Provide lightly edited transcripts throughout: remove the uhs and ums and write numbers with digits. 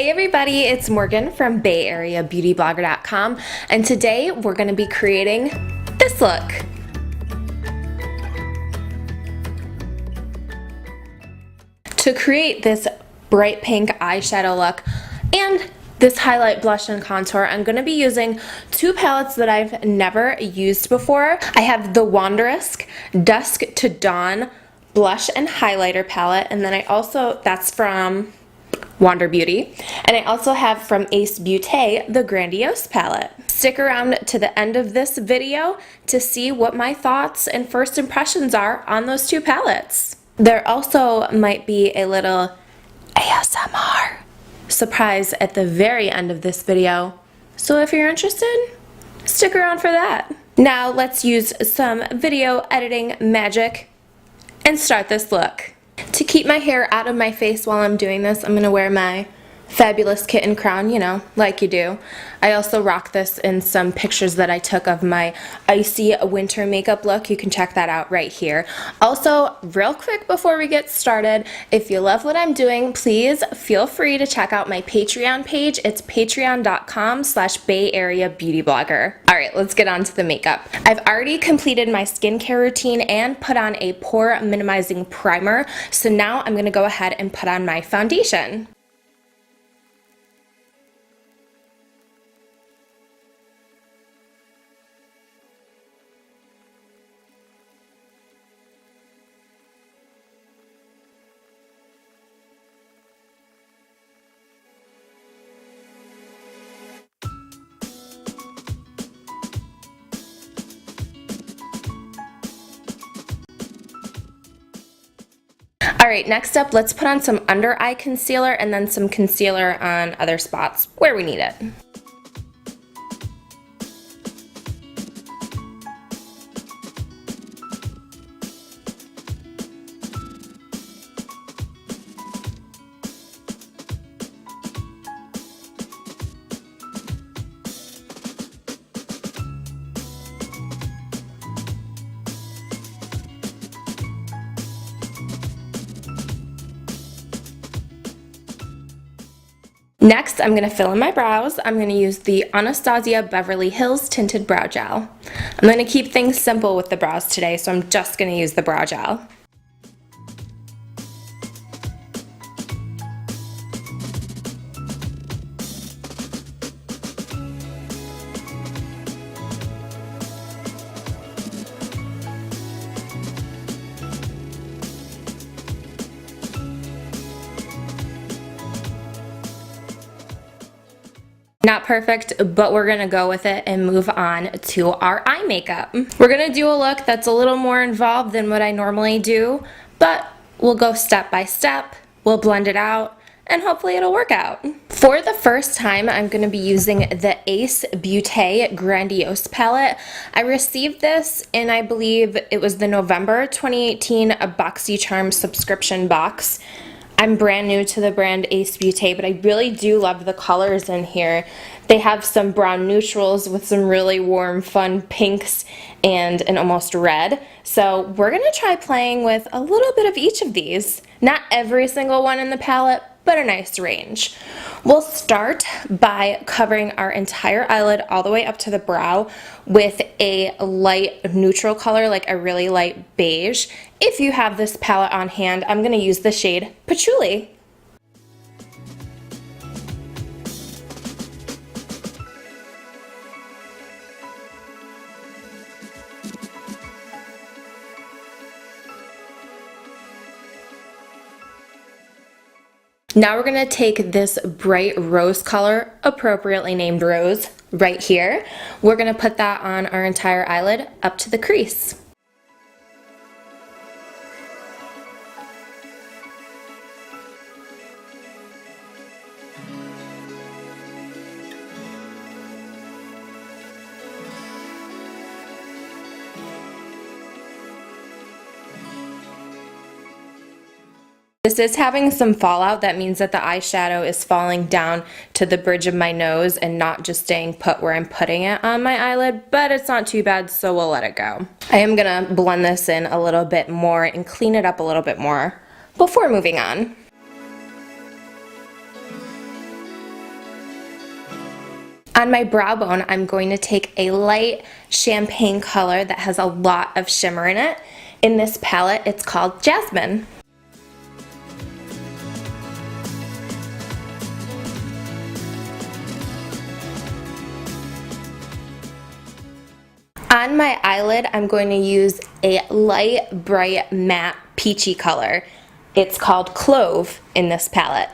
Hey everybody, it's Morgan from BayAreaBeautyBlogger.com, and today we're going to be creating this look. To create this bright pink eyeshadow look and this highlight, blush, and contour, I'm going to be using two palettes that I've never used before. I have the Wanderess Dusk to Dawn blush and highlighter palette, and then I also, that's from Beaute, and I also have from Beaute the Grandiose palette. Stick around to the end of this video to see what my thoughts and first impressions are on those two palettes. There also might be a little ASMR surprise at the very end of this video, so if you're interested, stick around for that. Now let's use some video editing magic and start this look. To keep my hair out of my face while I'm doing this, I'm going to wear my fabulous kitten crown, you know, like you do. I also rock this in some pictures that I took of my icy winter makeup look. You can check that out right here. Also, real quick before we get started, if you love what I'm doing, please feel free to check out my Patreon page. It's patreon.com/BayAreaBeautyBlogger. Alright, let's get on to the makeup. I've already completed my skincare routine and put on a pore minimizing primer, so now I'm going to go ahead and put on my foundation. Alright, next up, let's put on some under eye concealer and then some concealer on other spots where we need it. Next, I'm going to fill in my brows. I'm going to use the Anastasia Beverly Hills Tinted Brow Gel. I'm going to keep things simple with the brows today, so I'm just going to use the brow gel. Not perfect, but we're gonna go with it and move on to our eye makeup. We're gonna do a look that's a little more involved than what I normally do, but we'll go step by step, we'll blend it out, and hopefully it'll work out. For the first time, I'm gonna be using the Beaute Grandiose palette. I received this in, I believe it was the November 2018 Boxy Charm subscription box. I'm brand new to the brand Beaute, but I really do love the colors in here. They have some brown neutrals with some really warm, fun pinks and an almost red. So we're going to try playing with a little bit of each of these. Not every single one in the palette, but a nice range. We'll start by covering our entire eyelid all the way up to the brow with a light neutral color, like a really light beige. If you have this palette on hand, I'm going to use the shade Patchouli. Now we're going to take this bright rose color, appropriately named Rose, right here. We're going to put that on our entire eyelid up to the crease. This is having some fallout. That means that the eyeshadow is falling down to the bridge of my nose and not just staying put where I'm putting it on my eyelid, but it's not too bad, so we'll let it go. I am gonna blend this in a little bit more and clean it up a little bit more before moving on. On my brow bone, I'm going to take a light champagne color that has a lot of shimmer in it. In this palette, it's called Jasmine. On my eyelid, I'm going to use a light, bright, matte, peachy color. It's called Clove in this palette.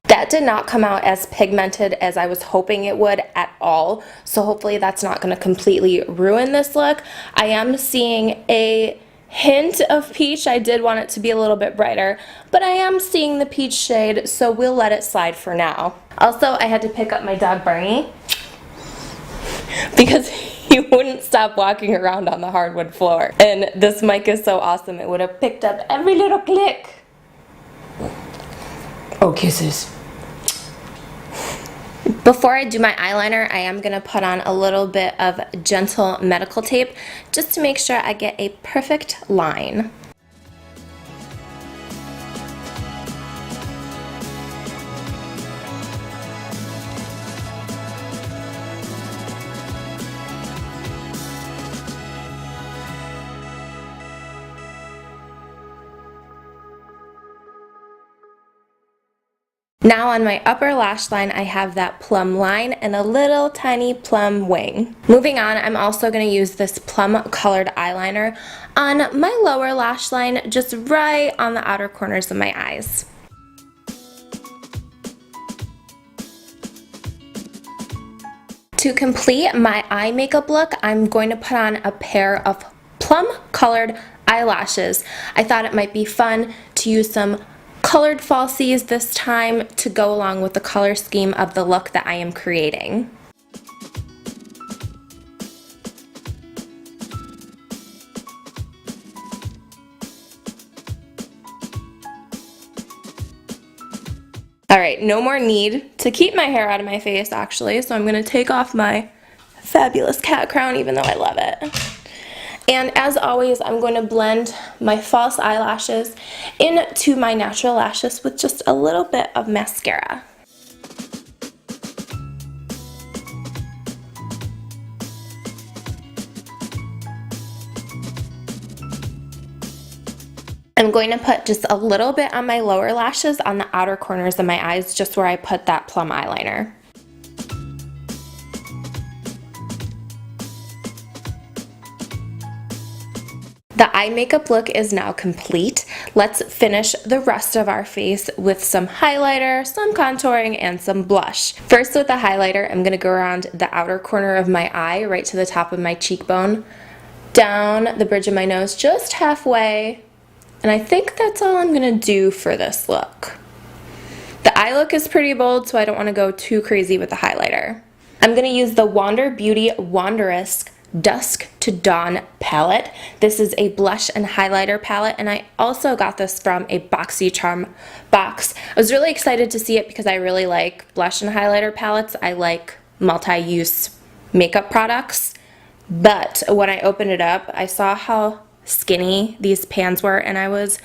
That did not come out as pigmented as I was hoping it would at all, so hopefully that's not going to completely ruin this look. I am seeing a hint of peach. I did want it to be a little bit brighter, but I am seeing the peach shade, so we'll let it slide for now. Also, I had to pick up my dog Barney because he wouldn't stop walking around on the hardwood floor. And this mic is so awesome, it would have picked up every little click. Oh, kisses. Before I do my eyeliner, I am going to put on a little bit of gentle medical tape just to make sure I get a perfect line. Now on my upper lash line, I have that plum line and a little tiny plum wing. Moving on, I'm also going to use this plum colored eyeliner on my lower lash line, just right on the outer corners of my eyes. To complete my eye makeup look, I'm going to put on a pair of plum colored eyelashes. I thought it might be fun to use some colored falsies this time to go along with the color scheme of the look that I am creating. Alright, no more need to keep my hair out of my face actually, so I'm going to take off my fabulous cat crown even though I love it. And as always, I'm going to blend my false eyelashes into my natural lashes with just a little bit of mascara. I'm going to put just a little bit on my lower lashes on the outer corners of my eyes, just where I put that plum eyeliner. The eye makeup look is now complete. Let's finish the rest of our face with some highlighter, some contouring, and some blush. First with the highlighter, I'm going to go around the outer corner of my eye, right to the top of my cheekbone, down the bridge of my nose just halfway, and I think that's all I'm going to do for this look. The eye look is pretty bold, so I don't want to go too crazy with the highlighter. I'm going to use the Beaute Wanderess Dusk to Dawn palette. This is a blush and highlighter palette, and I also got this from a Boxy Charm box. I was really excited to see it because I really like blush and highlighter palettes. I like multi-use makeup products, but when I opened it up, I saw how skinny these pans were, and I was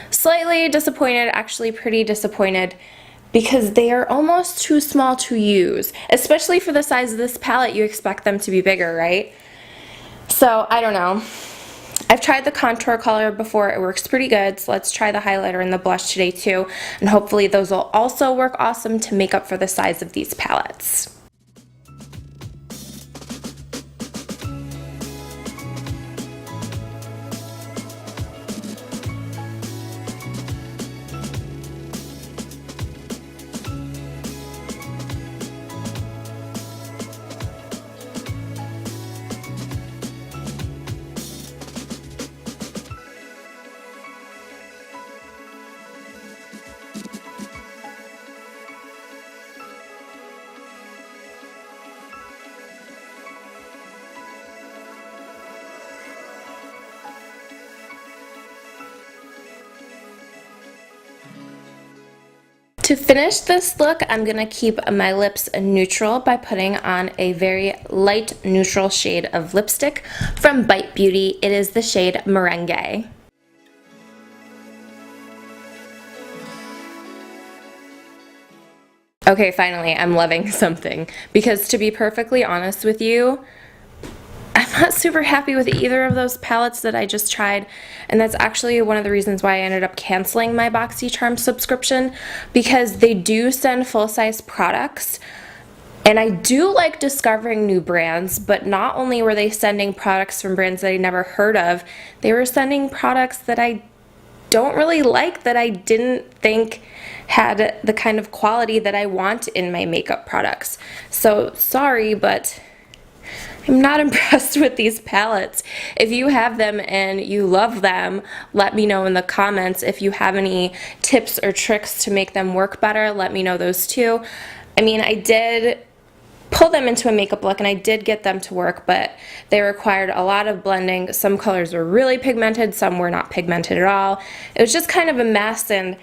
slightly disappointed, actually pretty disappointed, because they are almost too small to use. Especially for the size of this palette, you expect them to be bigger, right? So, I don't know. I've tried the contour color before, it works pretty good, so let's try the highlighter and the blush today too, and hopefully those will also work awesome to make up for the size of these palettes. To finish this look, I'm going to keep my lips neutral by putting on a very light neutral shade of lipstick from Beaute. It is the shade Merengue. Okay, finally, I'm loving something, because to be perfectly honest with you, I'm not super happy with either of those palettes that I just tried, and that's actually one of the reasons why I ended up canceling my Boxy Charm subscription, because they do send full-size products, and I do like discovering new brands, but not only were they sending products from brands that I never heard of, they were sending products that I don't really like, that I didn't think had the kind of quality that I want in my makeup products. So sorry, but I'm not impressed with these palettes. If you have them and you love them, let me know in the comments. If you have any tips or tricks to make them work better, let me know those too. I mean, I did pull them into a makeup look and I did get them to work, but they required a lot of blending. Some colors were really pigmented, some were not pigmented at all. It was just kind of a mess, and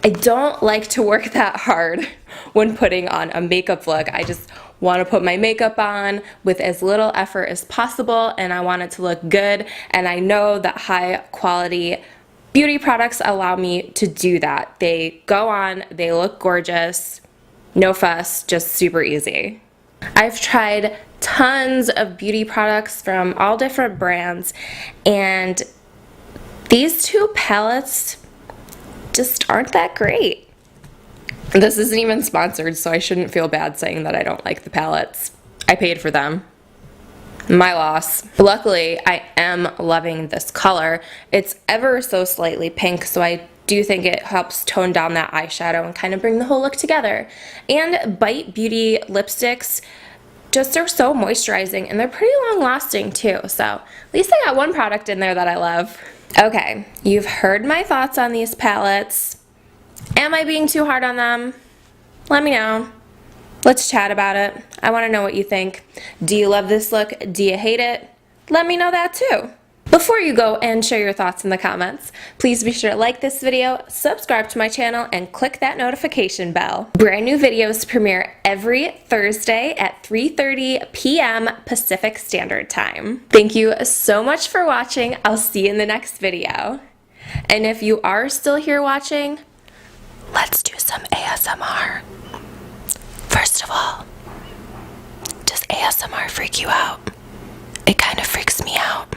I don't like to work that hard when putting on a makeup look. I just want to put my makeup on with as little effort as possible, and I want it to look good, and I know that high quality beauty products allow me to do that. They go on, they look gorgeous, no fuss, just super easy. I've tried tons of beauty products from all different brands, and these two palettes just aren't that great. This isn't even sponsored, so I shouldn't feel bad saying that I don't like the palettes. I paid for them. My loss. Luckily, I am loving this color. It's ever so slightly pink, so I do think it helps tone down that eyeshadow and kind of bring the whole look together. And Beaute lipsticks just are so moisturizing, and they're pretty long lasting too, so at least I got one product in there that I love. Okay, you've heard my thoughts on these palettes. Am I being too hard on them? Let me know. Let's chat about it. I want to know what you think. Do you love this look? Do you hate it? Let me know that too. Before you go and share your thoughts in the comments, please be sure to like this video, subscribe to my channel, and click that notification bell. Brand new videos premiere every Thursday at 3:30 p.m. Pacific Standard Time. Thank you so much for watching. I'll see you in the next video. And if you are still here watching, let's do some ASMR. First of all, does ASMR freak you out? It kind of freaks me out.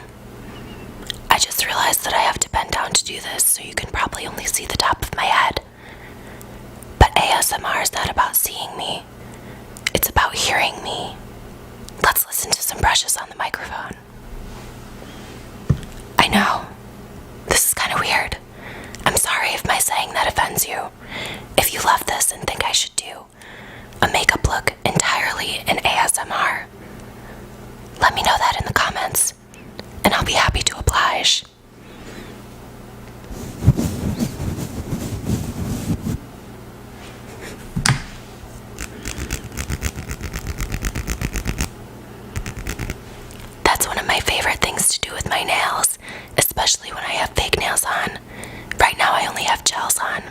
I just realized that I have to bend down to do this, so you can probably only see the top of my head. But ASMR is not about seeing me. It's about hearing me. Let's listen to some brushes on the microphone. I know, this is kind of weird. I'm sorry if my saying that offends you. If you love this and think I should do a makeup look entirely in ASMR, let me know that in the comments, and I'll be happy to oblige. That's one of my favorite things to do with my nails, especially when I have fake nails on. Right now I only have gels on.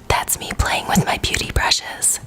That's me playing with my beauty brushes.